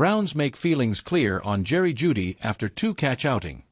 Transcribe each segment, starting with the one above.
Browns make feelings clear on Jerry Jeudy after 2-catch outing.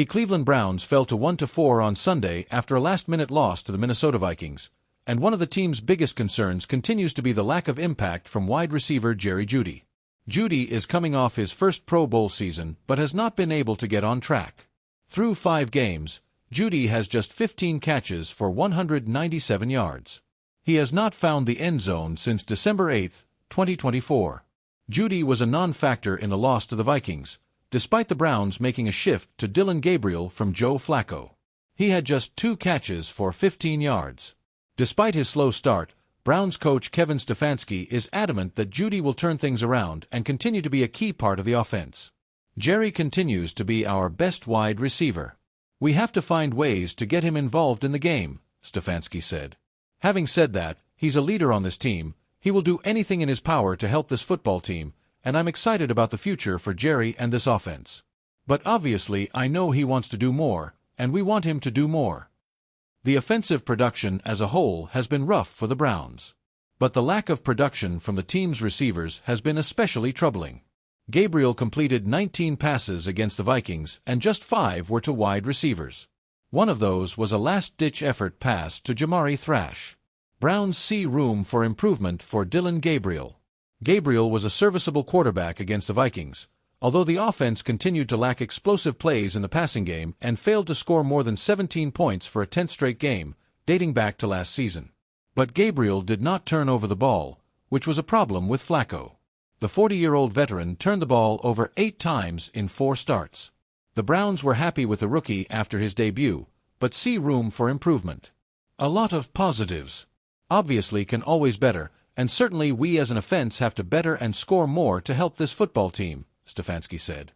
Cleveland Browns fell to 1-4 on Sunday after a last-minute loss to the Minnesota Vikings, and one of the team's biggest concerns continues to be the lack of impact from wide receiver Jerry Jeudy. Jeudy is coming off his first Pro Bowl season but has not been able to get on track. Through 5 games, Jeudy has just 15 catches for 197 yards. He has not found the end zone since December 8, 2024. Jeudy was a non-factor in the loss to the Vikings, despite the Browns making a shift to Dillon Gabriel from Joe Flacco. He had just 2 catches for 15 yards. Despite his slow start, Browns coach Kevin Stefanski is adamant that Jeudy will turn things around and continue to be a key part of the offense. Jerry continues to be our best wide receiver. We have to find ways to get him involved in the game, Stefanski said. Having said that, he's a leader on this team. He will do anything in his power to help this football team, and I'm excited about the future for Jerry and this offense. But obviously I know he wants to do more, and we want him to do more. The offensive production as a whole has been rough for the Browns. But the lack of production from the team's receivers has been especially troubling. Gabriel completed 19 passes against the Vikings, and just 5 were to wide receivers. One of those was a last-ditch effort pass to Jamari Thrash. Browns see room for improvement for Dillon Gabriel. Gabriel was a serviceable quarterback against the Vikings, although the offense continued to lack explosive plays in the passing game and failed to score more than 17 points for a 10th straight game, dating back to last season. But Gabriel did not turn over the ball, which was a problem with Flacco. The 40-year-old veteran turned the ball over 8 times in 4 starts. The Browns were happy with the rookie after his debut, but see room for improvement. A lot of positives. Obviously can always better, and certainly we as an offense have to better and score more to help this football team, Stefanski said.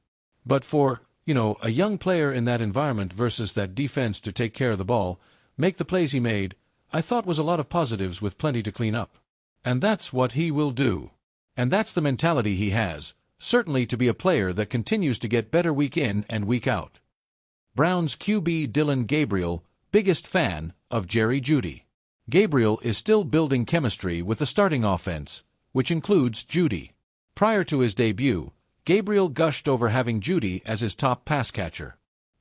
But for, a young player in that environment versus that defense to take care of the ball, make the plays he made, I thought was a lot of positives with plenty to clean up. And that's what he will do. And that's the mentality he has, certainly to be a player that continues to get better week in and week out. Browns QB Dillon Gabriel, biggest fan of Jerry Jeudy. Gabriel is still building chemistry with the starting offense, which includes Jeudy. Prior to his debut, Gabriel gushed over having Jeudy as his top pass catcher.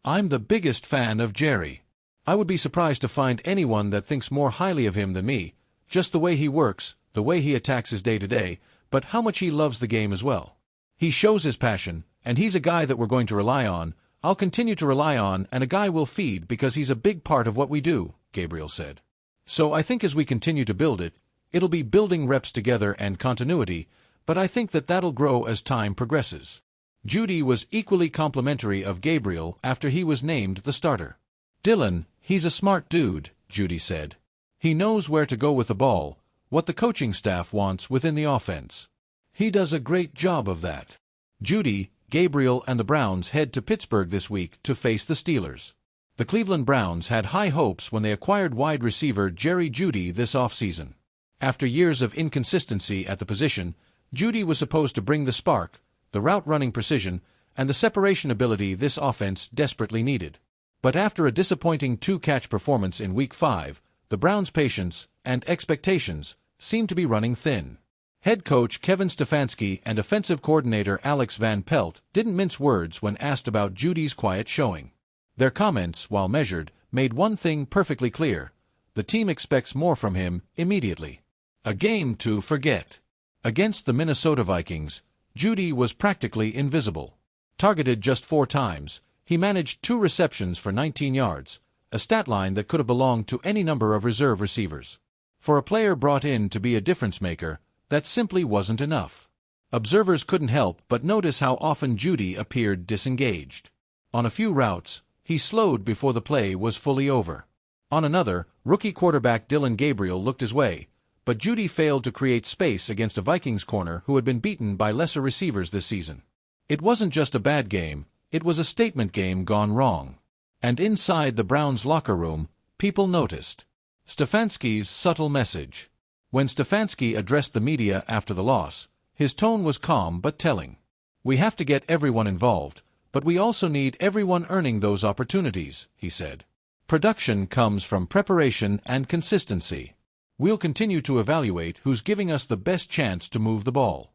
I'm the biggest fan of Jerry. I would be surprised to find anyone that thinks more highly of him than me, just the way he works, the way he attacks his day-to-day, but how much he loves the game as well. He shows his passion, and he's a guy that we're going to rely on, I'll continue to rely on, and a guy we'll feed because he's a big part of what we do, Gabriel said. So I think as we continue to build it, it'll be building reps together and continuity, but I think that that'll grow as time progresses. Jeudy was equally complimentary of Gabriel after he was named the starter. Dillon, he's a smart dude, Jeudy said. He knows where to go with the ball, what the coaching staff wants within the offense. He does a great job of that. Jeudy, Gabriel and the Browns head to Pittsburgh this week to face the Steelers. The Cleveland Browns had high hopes when they acquired wide receiver Jerry Jeudy this offseason. After years of inconsistency at the position, Jeudy was supposed to bring the spark, the route-running precision, and the separation ability this offense desperately needed. But after a disappointing 2-catch performance in Week 5, the Browns' patience and expectations seem to be running thin. Head coach Kevin Stefanski and offensive coordinator Alex Van Pelt didn't mince words when asked about Jeudy's quiet showing. Their comments, while measured, made one thing perfectly clear: the team expects more from him immediately. A game to forget. Against the Minnesota Vikings, Jeudy was practically invisible. Targeted just 4 times, he managed 2 receptions for 19 yards, a stat line that could have belonged to any number of reserve receivers. For a player brought in to be a difference-maker, that simply wasn't enough. Observers couldn't help but notice how often Jeudy appeared disengaged. On a few routes, he slowed before the play was fully over. On another, rookie quarterback Dillon Gabriel looked his way, but Jeudy failed to create space against a Vikings corner who had been beaten by lesser receivers this season. It wasn't just a bad game, it was a statement game gone wrong. And inside the Browns' locker room, people noticed Stefanski's subtle message. When Stefanski addressed the media after the loss, his tone was calm but telling. We have to get everyone involved, but we also need everyone earning those opportunities, he said. Production comes from preparation and consistency. We'll continue to evaluate who's giving us the best chance to move the ball.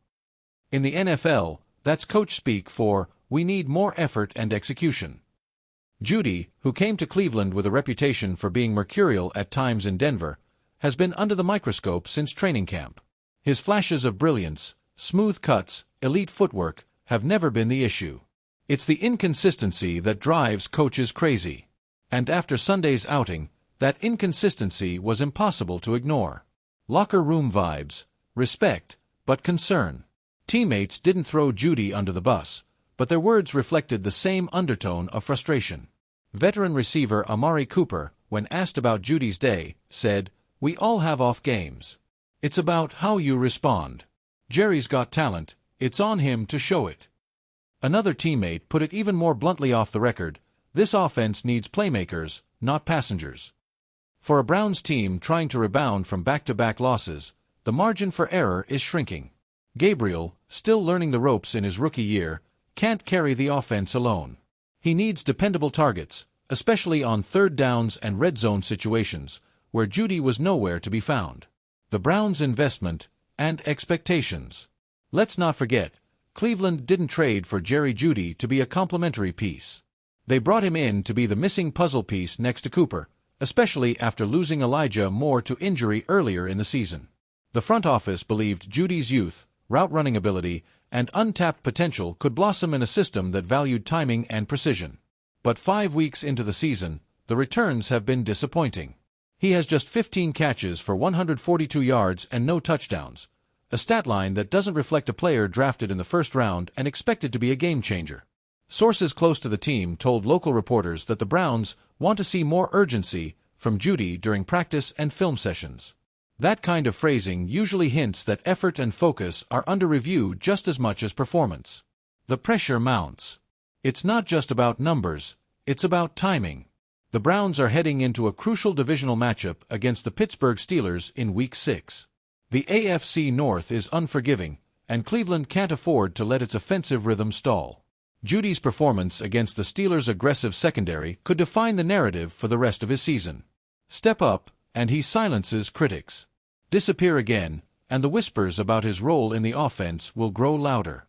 In the NFL, That's coach speak for, we need more effort and execution. Jeudy, who came to Cleveland with a reputation for being mercurial at times in Denver, has been under the microscope since training camp. His flashes of brilliance, smooth cuts, elite footwork, have never been the issue. It's the inconsistency that drives coaches crazy. And after Sunday's outing, that inconsistency was impossible to ignore. Locker room vibes, respect, but concern. Teammates didn't throw Jeudy under the bus, but their words reflected the same undertone of frustration. Veteran receiver Amari Cooper, when asked about Jeudy's day, said, "We all have off games. It's about how you respond. Jerry's got talent, it's on him to show it." Another teammate put it even more bluntly off the record, "This offense needs playmakers, not passengers." For a Browns team trying to rebound from back-to-back losses, the margin for error is shrinking. Gabriel, still learning the ropes in his rookie year, can't carry the offense alone. He needs dependable targets, especially on third downs and red zone situations, where Jeudy was nowhere to be found. The Browns' investment and expectations. Let's not forget, Cleveland didn't trade for Jerry Jeudy to be a complimentary piece. They brought him in to be the missing puzzle piece next to Cooper, especially after losing Elijah Moore to injury earlier in the season. The front office believed Judy's youth, route-running ability, and untapped potential could blossom in a system that valued timing and precision. But 5 weeks into the season, the returns have been disappointing. He has just 15 catches for 142 yards and no touchdowns, a stat line that doesn't reflect a player drafted in the first round and expected to be a game-changer. Sources close to the team told local reporters that the Browns want to see more urgency from Jeudy during practice and film sessions. That kind of phrasing usually hints that effort and focus are under review just as much as performance. The pressure mounts. It's not just about numbers, it's about timing. The Browns are heading into a crucial divisional matchup against the Pittsburgh Steelers in Week 6. The AFC North is unforgiving, and Cleveland can't afford to let its offensive rhythm stall. Jeudy's performance against the Steelers' aggressive secondary could define the narrative for the rest of his season. Step up, and he silences critics. Disappear again, and the whispers about his role in the offense will grow louder.